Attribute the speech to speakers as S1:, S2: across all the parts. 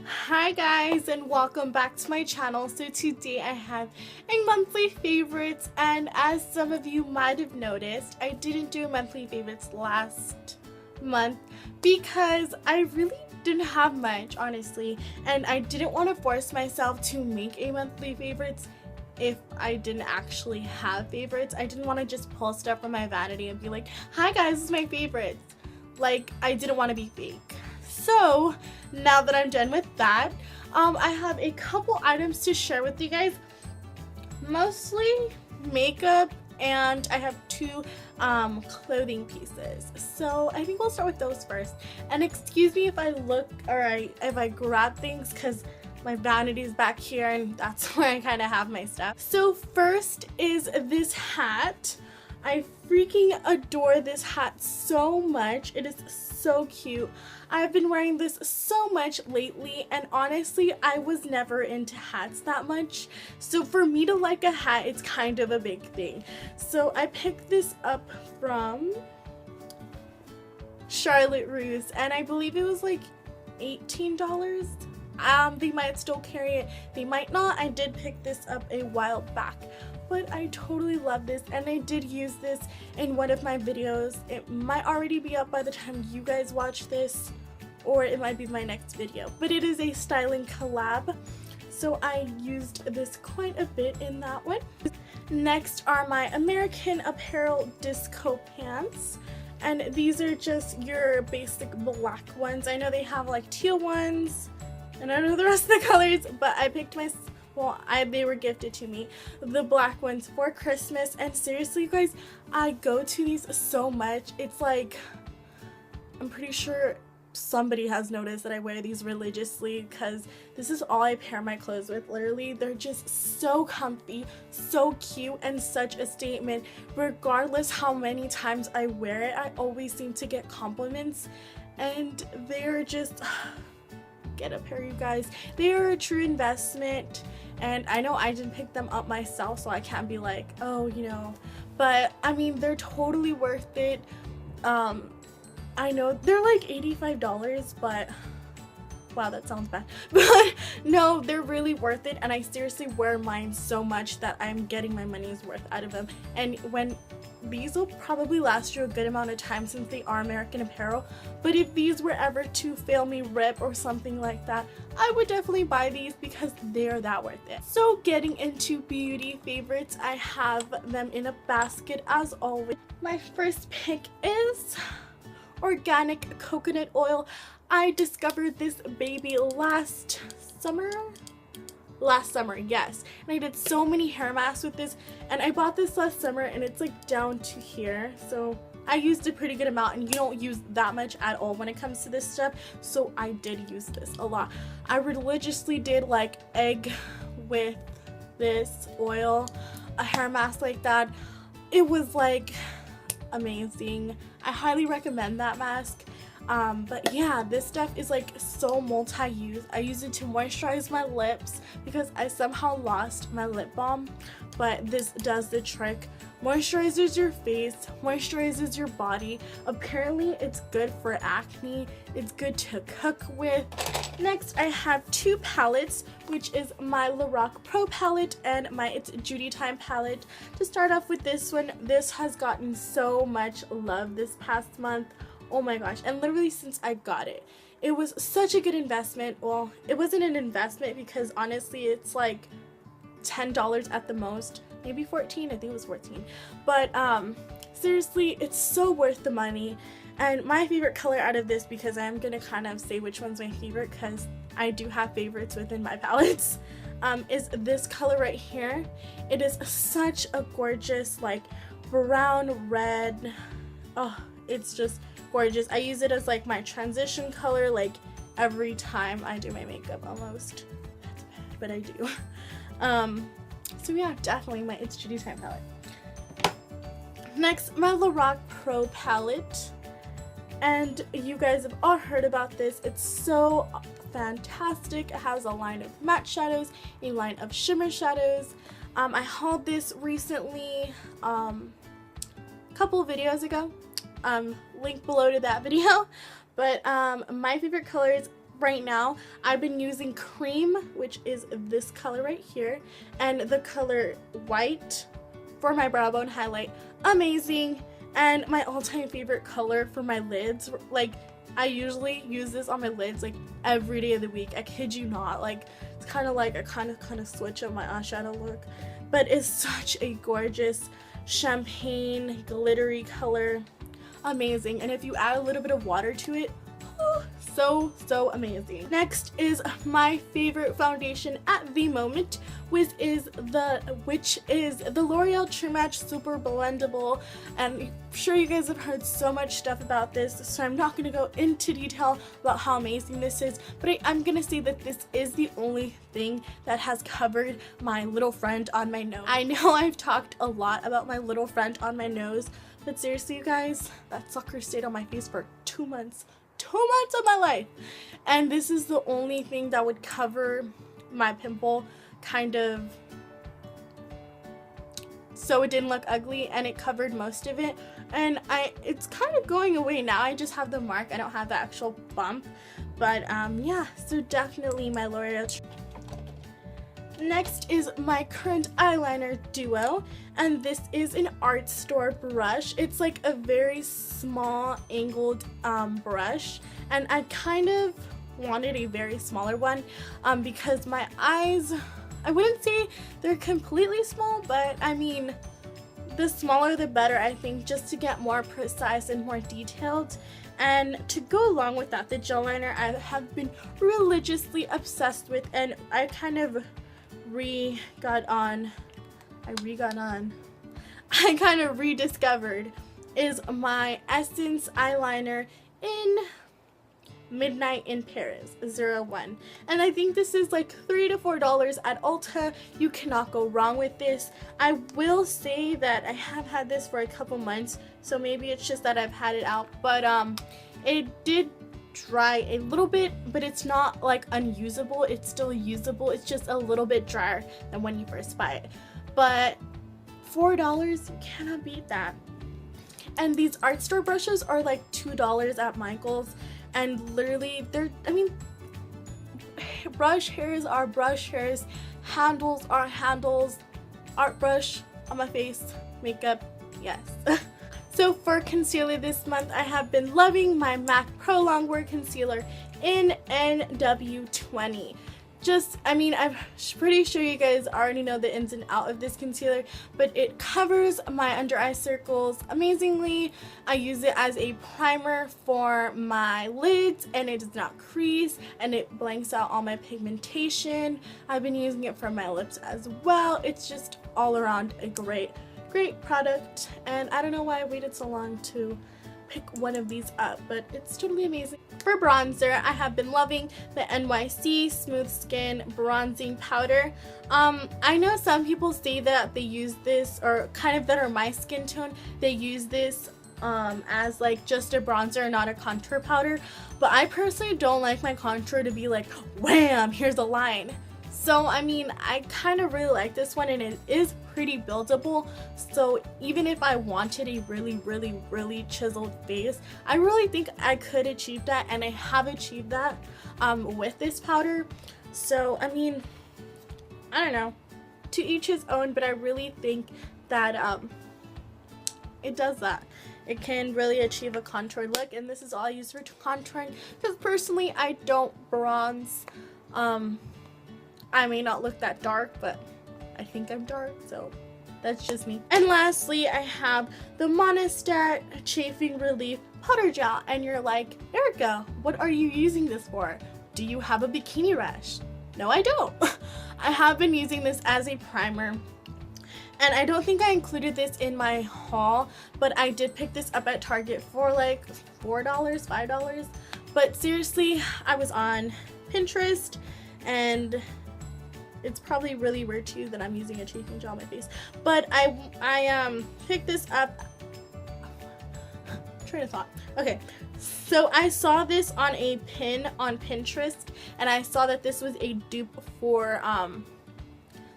S1: Hi guys, and welcome back to my channel. So today I have a monthly favorites, and as some of you might have noticed, I didn't do monthly favorites last month because I really didn't have much, honestly, and I didn't want to force myself to make a monthly favorites if I didn't actually have favorites. I didn't want to just pull stuff from my vanity and be like, hi guys, this is my favorites. Like, I didn't want to be fake. So now that I'm done with that, I have a couple items to share with you guys, mostly makeup, and I have two clothing pieces. So I think we'll start with those first. And excuse me if I look, or if I grab things, because my vanity is back here and that's where I kind of have my stuff. So first is this hat. I freaking adore this hat so much. It is so cute. I've been wearing this so much lately, and honestly, I was never into hats that much. So for me to like a hat, it's kind of a big thing. So I picked this up from Charlotte Russe, and I believe it was like $18. They might still carry it, they might not. I did pick this up a while back, but I totally love this, and I did use this in one of my videos. It might already be up by the time you guys watch this, or it might be my next video, but it is a styling collab, so I used this quite a bit in that one. Next are my American Apparel disco pants, and these are just your basic black ones. I know they have like teal ones, and I don't know the rest of the colors, but I picked my, they were gifted to me, the black ones for Christmas. And seriously, you guys, I go to these so much. It's like, I'm pretty sure somebody has noticed that I wear these religiously, because this is all I pair my clothes with. Literally, they're just so comfy, so cute, and such a statement. Regardless how many times I wear it, I always seem to get compliments, and they're just get a pair, you guys. They are a true investment, and I know I didn't pick them up myself, so I can't be like, oh, you know, but I mean, they're totally worth it. I know they're like $85, but wow, that sounds bad, but no, they're really worth it, and I seriously wear mine so much that I'm getting my money's worth out of them. And when these will probably last you a good amount of time, since they are American Apparel, but if these were ever to fail me, rip, or something like that, I would definitely buy these because they're that worth it. So getting into beauty favorites, I have them in a basket as always. My first pick is organic coconut oil. I discovered this baby last summer, yes, and I did so many hair masks with this, and I bought this last summer, and it's like down to here, so I used a pretty good amount, and you don't use that much at all when it comes to this stuff, so I did use this a lot. I religiously did like egg with this oil, a hair mask like that. It was like amazing. I highly recommend that mask. But yeah, this stuff is like so multi-use. I use it to moisturize my lips because I somehow lost my lip balm, but this does the trick. Moisturizes your face, moisturizes your body. Apparently it's good for acne, it's good to cook with. Next, I have two palettes, which is my Lorac Pro palette and my It's Judy Time palette. To start off with this one, this has gotten so much love this past month. Oh my gosh, and literally since I got it, it was such a good investment. Well, it wasn't an investment because honestly it's like $10 at the most, maybe 14, I think it was 14, but seriously, it's so worth the money. And my favorite color out of this, because I'm gonna kind of say which one's my favorite because I do have favorites within my palettes, is this color right here. It is such a gorgeous like brown red. Oh, it's just gorgeous. I use it as like my transition color like every time I do my makeup almost. That's bad, but I do. So yeah, definitely my It's Judy Time palette. Next, my Lorac Pro palette, and you guys have all heard about this. It's so fantastic. It has a line of matte shadows, a line of shimmer shadows. I hauled this recently, a couple of videos ago. Link below to that video. But my favorite colors right now I've been using cream, which is this color right here, and the color white for my brow bone highlight. Amazing. And my all-time favorite color for my lids, like I usually use this on my lids like every day of the week. I kid you not. Like it's kind of like a kind of switch up my eyeshadow look, but it's such a gorgeous champagne glittery color. Amazing. And if you add a little bit of water to it, oh, so amazing. Next is my favorite foundation at the moment, which is the L'Oreal True Match Super Blendable. And I'm sure you guys have heard so much stuff about this, so I'm not going to go into detail about how amazing this is, but I'm going to say that this is the only thing that has covered my little friend on my nose. I know I've talked a lot about my little friend on my nose, but seriously you guys, that sucker stayed on my face for 2 months. 2 months of my life, and this is the only thing that would cover my pimple, kind of, so it didn't look ugly, and it covered most of it. And it's kind of going away now. I just have the mark, I don't have the actual bump, but yeah, so definitely my L'Oreal. Next is my current eyeliner duo, and this is an art store brush. It's like a very small angled brush, and I kind of wanted a very smaller one because my eyes, I wouldn't say they're completely small, but I mean the smaller the better, I think, just to get more precise and more detailed. And to go along with that, the gel liner I have been religiously obsessed with, and I kind of I kind of rediscovered is my Essence eyeliner in Midnight in Paris 01, and I think this is like $3 to $4 at Ulta. You cannot go wrong with this. I will say that I have had this for a couple months, so maybe it's just that I've had it out, but it did dry a little bit, but it's not like unusable. It's still usable. It's just a little bit drier than when you first buy it, but $4, you cannot beat that. And these art store brushes are like $2 at Michael's, and literally brush hairs are brush hairs, handles are handles, art brush on my face, makeup, yes. So for concealer this month, I have been loving my MAC Pro Longwear Concealer in NW20. I'm pretty sure you guys already know the ins and out of this concealer, but it covers my under eye circles amazingly. I use it as a primer for my lids, and it does not crease, and it blanks out all my pigmentation. I've been using it for my lips as well. It's just all around a great product, and I don't know why I waited so long to pick one of these up, but it's totally amazing. For bronzer, I have been loving the NYC Smooth Skin Bronzing Powder. I know some people say that they use this, or kind of that are my skin tone, they use this as like just a bronzer, not a contour powder, but I personally don't like my contour to be like wham, here's a line. So I kind of really like this one, and it is pretty buildable, so even if I wanted a really chiseled face, I really think I could achieve that, and I have achieved that with this powder. So I don't know, to each his own, but I really think that it does that. It can really achieve a contour look, and this is all I use for contouring because personally I don't bronze. I may not look that dark, but I think I'm dark, so that's just me. And lastly, I have the Monistat Chafing Relief Powder Gel, and you're like, Erica, what are you using this for? Do you have a bikini rash? No, I don't. I have been using this as a primer, and I don't think I included this in my haul, but I did pick this up at Target for like $4, $5. But seriously, I was on Pinterest, and it's probably really weird to you that I'm using a chafing gel on my face, but I picked this up. Train of thought. Okay, so I saw this on a pin on Pinterest, and I saw that this was a dupe for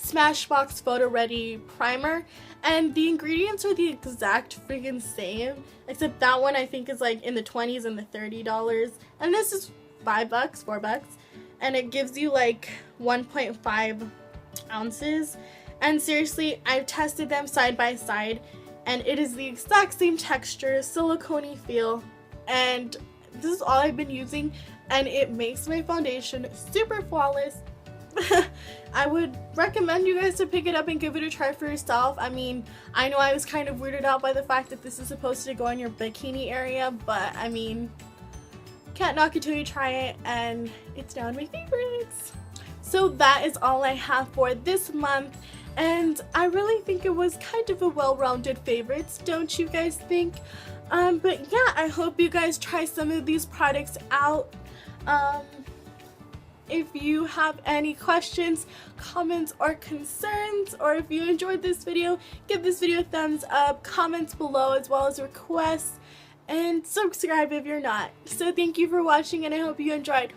S1: Smashbox Photo Ready Primer, and the ingredients are the exact freaking same, except that one I think is like in the 20s and the $30, and this is $5, $4, and it gives you like 1.5 ounces. And seriously, I've tested them side by side, and it is the exact same texture, silicone-y feel, and this is all I've been using, and it makes my foundation super flawless. I would recommend you guys to pick it up and give it a try for yourself. I mean, I know I was kind of weirded out by the fact that this is supposed to go in your bikini area, but I mean, can't knock it till you try it, and it's now in my favorites. So that is all I have for this month, and I really think it was kind of a well-rounded favorites, don't you guys think? But yeah, I hope you guys try some of these products out. If you have any questions, comments, or concerns, or if you enjoyed this video, give this video a thumbs up, comments below, as well as requests, and subscribe if you're not. So thank you for watching, and I hope you enjoyed.